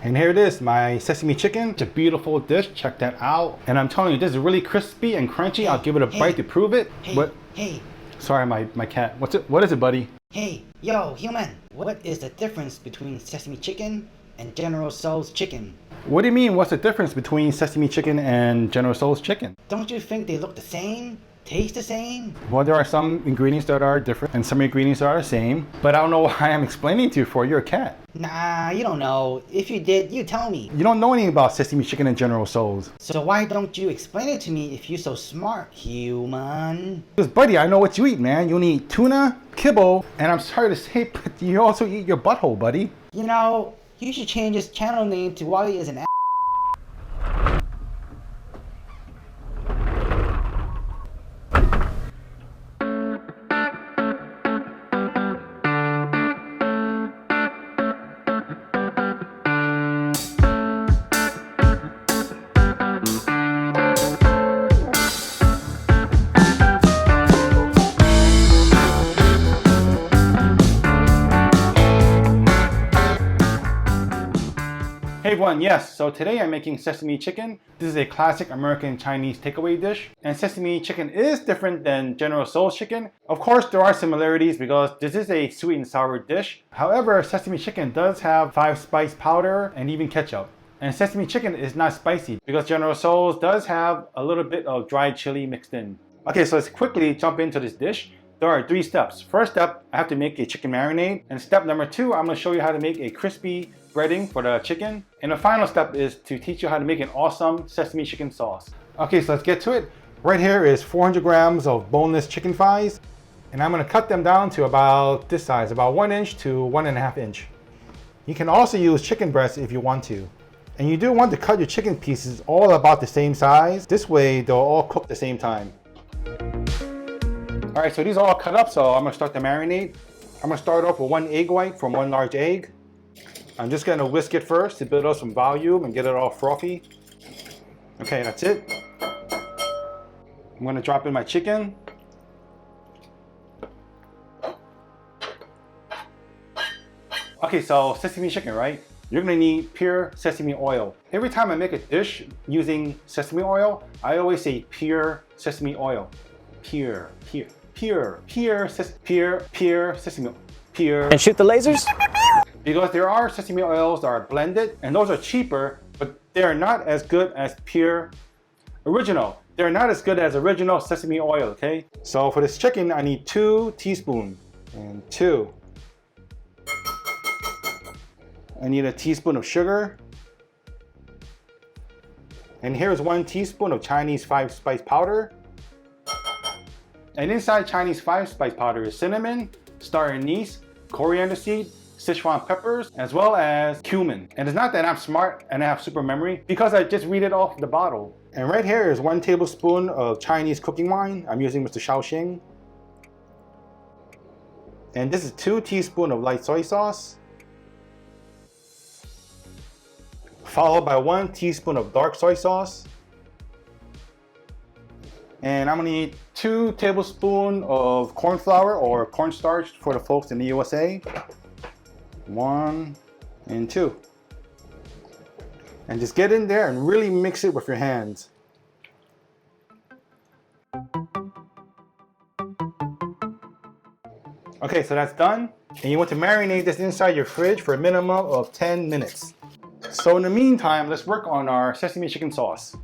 And here it is, my sesame chicken. It's a beautiful dish, check that out. And I'm telling you, this is really crispy and crunchy. I'll give it a bite to prove it. Hey. Sorry, my cat. What is it, buddy? Hey, yo, human. What is the difference between Sesame Chicken and General Tso's chicken? What do you mean, what's the difference between Sesame Chicken and General Tso's chicken? Don't you think they look the same? Taste the same? Well, there are some ingredients that are different and some ingredients that are the same, but I don't know why I'm explaining to you for. You're a cat. Nah, you don't know. If you did, you tell me. You don't know anything about Sesame Chicken and General Tso's. So why don't you explain it to me if you're so smart, human? Because, buddy, I know what you eat, man. You only eat tuna, kibble, and I'm sorry to say, but you also eat your butthole, buddy. You know, you should change this channel name to Wally is an a**. Hey everyone, yes, so today I'm making sesame chicken. This is a classic American Chinese takeaway dish. And sesame chicken is different than General Tso's chicken. Of course, there are similarities because this is a sweet and sour dish. However, sesame chicken does have 5-spice powder and even ketchup. And sesame chicken is not spicy because General Tso's does have a little bit of dried chili mixed in. Okay, so let's quickly jump into this dish. There are 3 steps. First step, I have to make a chicken marinade. And step number 2, I'm going to show you how to make a crispy breading for the chicken. And the final step is to teach you how to make an awesome sesame chicken sauce. Okay, so let's get to it. Right here is 400 grams of boneless chicken thighs. And I'm going to cut them down to about this size, about 1 inch to 1.5 inch. You can also use chicken breasts if you want to. And you do want to cut your chicken pieces all about the same size. This way they'll all cook at the same time. All right, so these are all cut up, so I'm gonna start the marinade. I'm gonna start off with 1 egg white from 1 large egg. I'm just gonna whisk it first to build up some volume and get it all frothy. Okay, that's it. I'm gonna drop in my chicken. Okay, so sesame chicken, right? You're gonna need pure sesame oil. Every time I make a dish using sesame oil, I always say pure sesame oil. Pure sesame oil. And shoot the lasers? Because there are sesame oils that are blended, and those are cheaper, but they're not as good as pure original. They're not as good as original sesame oil, okay? So for this chicken, I need 2 teaspoons. And 2. I need a teaspoon of sugar. And here's 1 teaspoon of Chinese 5-spice powder. And inside Chinese 5-spice powder is cinnamon, star anise, coriander seed, Sichuan peppers, as well as cumin. And it's not that I'm smart and I have super memory, because I just read it off the bottle. And right here is 1 tablespoon of Chinese cooking wine. I'm using Mr. Shaoxing. And this is 2 teaspoons of light soy sauce, followed by 1 teaspoon of dark soy sauce. And I'm gonna need 2 tablespoons of corn flour or cornstarch for the folks in the USA. 1 and 2. And just get in there and really mix it with your hands. Okay, so that's done. And you want to marinate this inside your fridge for a minimum of 10 minutes. So in the meantime, let's work on our sesame chicken sauce.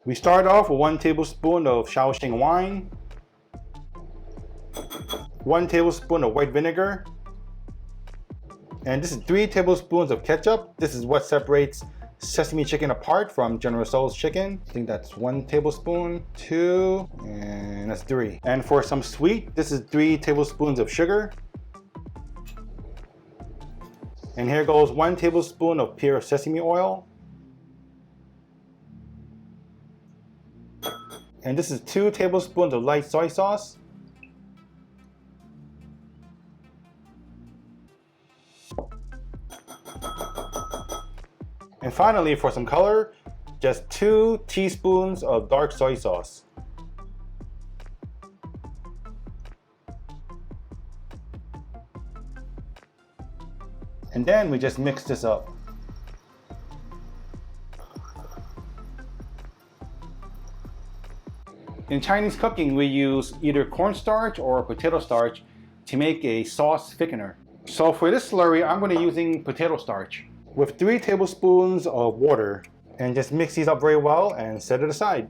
We start off with 1 tablespoon of Shaoxing wine, 1 tablespoon of white vinegar, and this is 3 tablespoons of ketchup. This is what separates sesame chicken apart from General Tso's chicken. I think that's 1 tablespoon, 2, and that's 3. And for some sweet, this is 3 tablespoons of sugar. And here goes 1 tablespoon of pure sesame oil. And this is 2 tablespoons of light soy sauce. And finally, for some color, just 2 teaspoons of dark soy sauce. And then we just mix this up. In Chinese cooking, we use either cornstarch or potato starch to make a sauce thickener. So for this slurry, I'm going to be using potato starch with 3 tablespoons of water, and just mix these up very well and set it aside.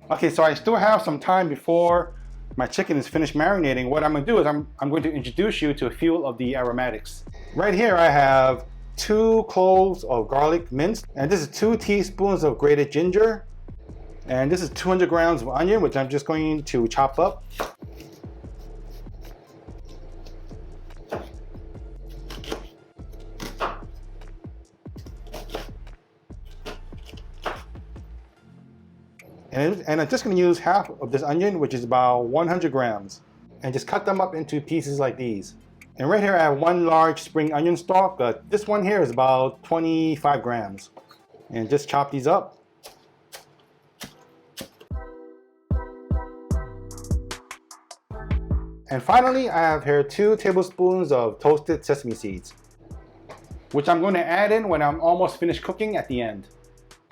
Okay, so I still have some time before my chicken is finished marinating. What I'm going to do is I'm going to introduce you to a few of the aromatics. Right here I have 2 cloves of garlic minced, and this is 2 teaspoons of grated ginger, and this is 200 grams of onion, which I'm just going to chop up. And I'm just going to use half of this onion, which is about 100 grams, and just cut them up into pieces like these. And right here I have 1 large spring onion stalk. This one here is about 25 grams. And just chop these up. And finally, I have here 2 tablespoons of toasted sesame seeds, which I'm going to add in when I'm almost finished cooking at the end.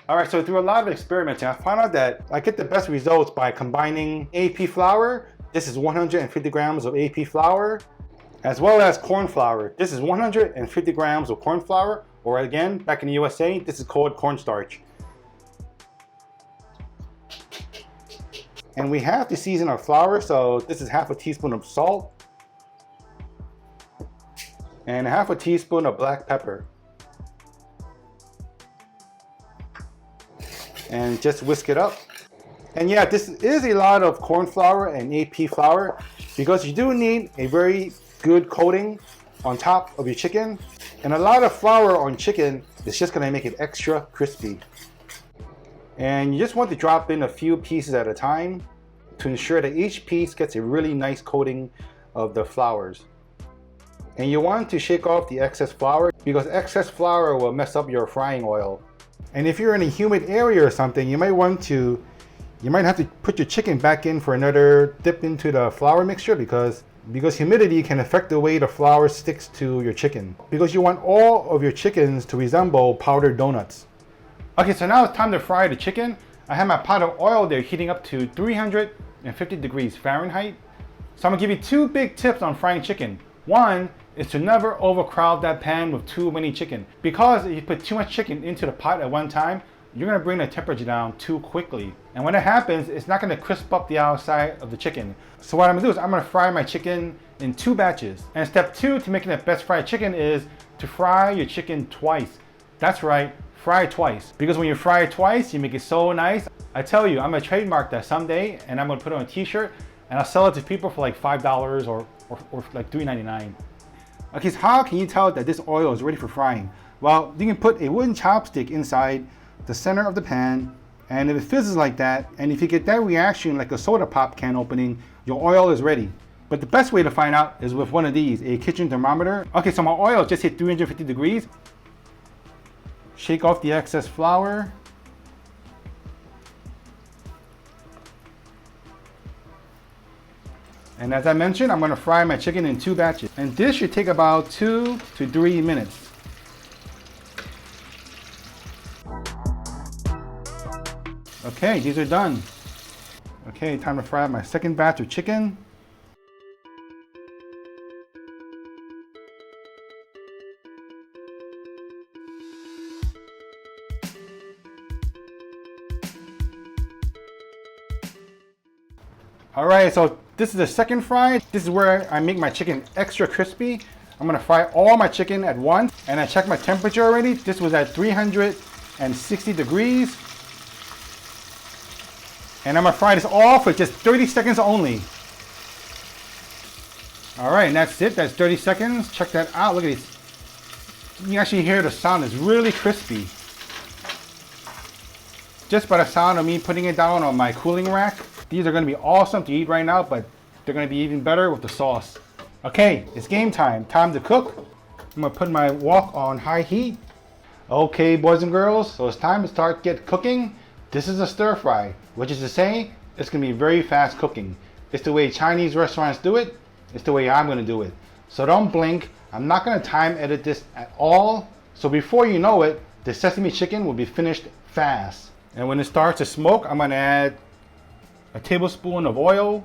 Alright, so through a lot of experimenting, I found out that I get the best results by combining AP flour. This is 150 grams of AP flour, as well as corn flour. This is 150 grams of corn flour, or again, back in the USA, this is called cornstarch. And we have to season our flour, so this is half a teaspoon of salt, and half a teaspoon of black pepper. And just whisk it up. And yeah, this is a lot of corn flour and AP flour, because you do need a very good coating on top of your chicken. And a lot of flour on chicken is just going to make it extra crispy. And you just want to drop in a few pieces at a time to ensure that each piece gets a really nice coating of the flours. And you want to shake off the excess flour, because excess flour will mess up your frying oil. And if you're in a humid area or something, you might have to put your chicken back in for another dip into the flour mixture, because humidity can affect the way the flour sticks to your chicken, because you want all of your chickens to resemble powdered donuts. Okay, so now it's time to fry the chicken. I have my pot of oil there heating up to 350 degrees Fahrenheit. So I'm gonna give you 2 big tips on frying chicken. One is to never overcrowd that pan with too many chicken, because if you put too much chicken into the pot at one time, you're going to bring the temperature down too quickly. And when that happens, it's not going to crisp up the outside of the chicken. So what I'm going to do is I'm going to fry my chicken in 2 batches. And step 2 to making the best fried chicken is to fry your chicken twice. That's right, fry twice. Because when you fry it twice, you make it so nice. I tell you, I'm going to trademark that someday, and I'm going to put it on a t-shirt, and I'll sell it to people for like $5 or like $3.99. Okay, so how can you tell that this oil is ready for frying? Well, you can put a wooden chopstick inside the center of the pan, and if it fizzes like that, and if you get that reaction like a soda pop can opening, your oil is ready. But the best way to find out is with one of these, a kitchen thermometer. Okay, so my oil just hit 350 degrees. Shake off the excess flour. And as I mentioned, I'm going to fry my chicken in 2 batches. And this should take about 2 to 3 minutes. Okay, these are done. Okay, time to fry my second batch of chicken. All right, so this is the second fry. This is where I make my chicken extra crispy. I'm gonna fry all my chicken at once, and I checked my temperature already. This was at 360 degrees. And I'm gonna fry this all for just 30 seconds only. All right, and that's it, that's 30 seconds. Check that out, look at these. You can actually hear the sound is really crispy. Just by the sound of me putting it down on my cooling rack. These are gonna be awesome to eat right now, but they're gonna be even better with the sauce. Okay, it's game time. Time to cook. I'm gonna put my wok on high heat. Okay, boys and girls, so it's time to start get cooking. This is a stir fry, which is to say, it's gonna be very fast cooking. It's the way Chinese restaurants do it. It's the way I'm gonna do it. So don't blink. I'm not gonna time edit this at all. So before you know it, the sesame chicken will be finished fast. And when it starts to smoke, I'm gonna add a tablespoon of oil.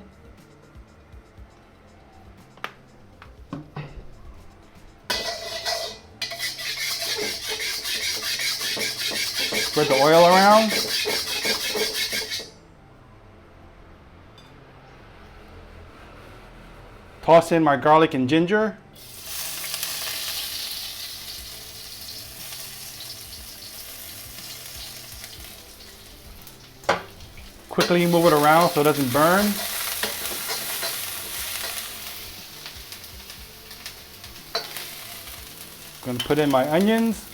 Spread the oil around. Toss in my garlic and ginger. Quickly move it around so it doesn't burn. I'm going to put in my onions.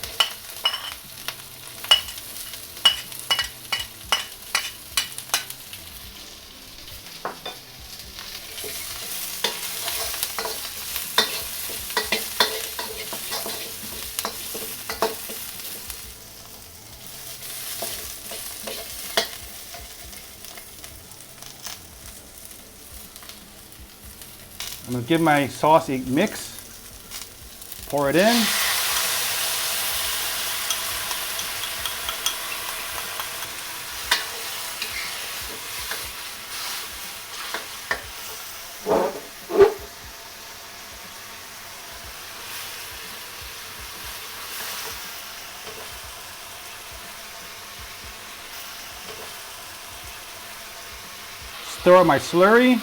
I'm going to give my sauce a mix. Pour it in. Stir up my slurry.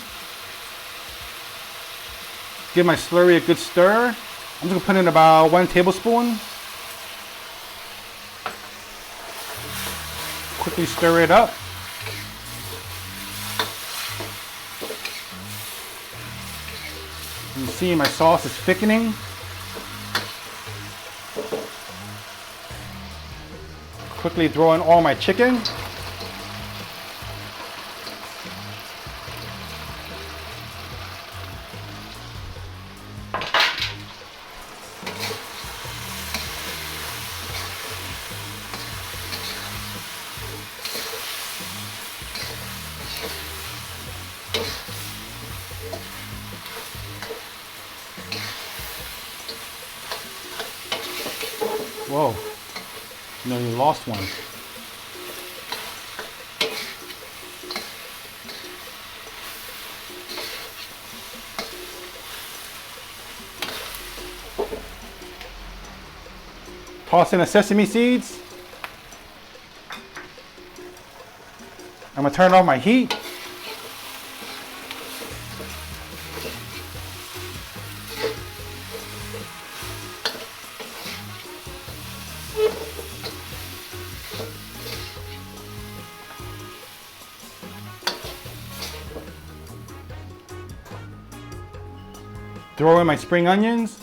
Give my slurry a good stir. I'm just gonna put in about 1 tablespoon. Quickly stir it up. You can see my sauce is thickening. Quickly throw in all my chicken. Whoa, no, you lost one. Toss in the sesame seeds. I'm gonna turn off my heat. Throw in my spring onions.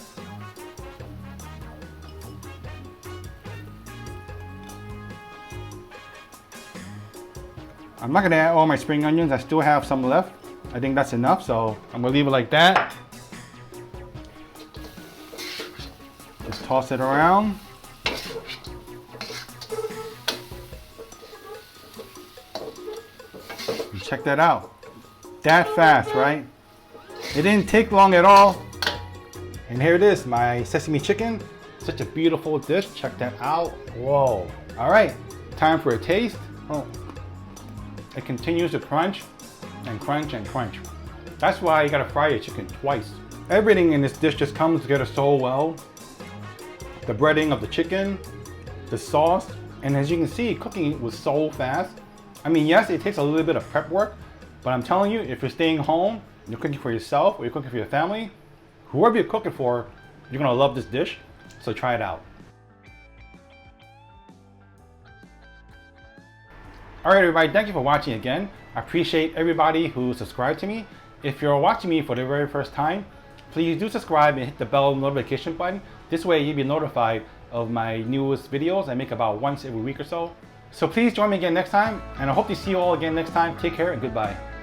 I'm not gonna add all my spring onions, I still have some left. I think that's enough, so I'm gonna leave it like that. Just toss it around. And check that out. That fast, right? It didn't take long at all. And here it is, my sesame chicken. Such a beautiful dish. Check that out. Whoa. All right, time for a taste. Oh. It continues to crunch and crunch and crunch. That's why you gotta fry your chicken twice. Everything in this dish just comes together so well. The breading of the chicken, the sauce, and as you can see, cooking was so fast. I mean, yes, it takes a little bit of prep work, but I'm telling you, if you're staying home, you're cooking for yourself or you're cooking for your family, whoever you're cooking for, you're gonna love this dish, so try it out. All right, everybody, thank you for watching again. I appreciate everybody who subscribed to me. If you're watching me for the very first time, please do subscribe and hit the bell notification button. This way you'll be notified of my newest videos I make about once every week or so. So please join me again next time, and I hope to see you all again next time. Take care and goodbye.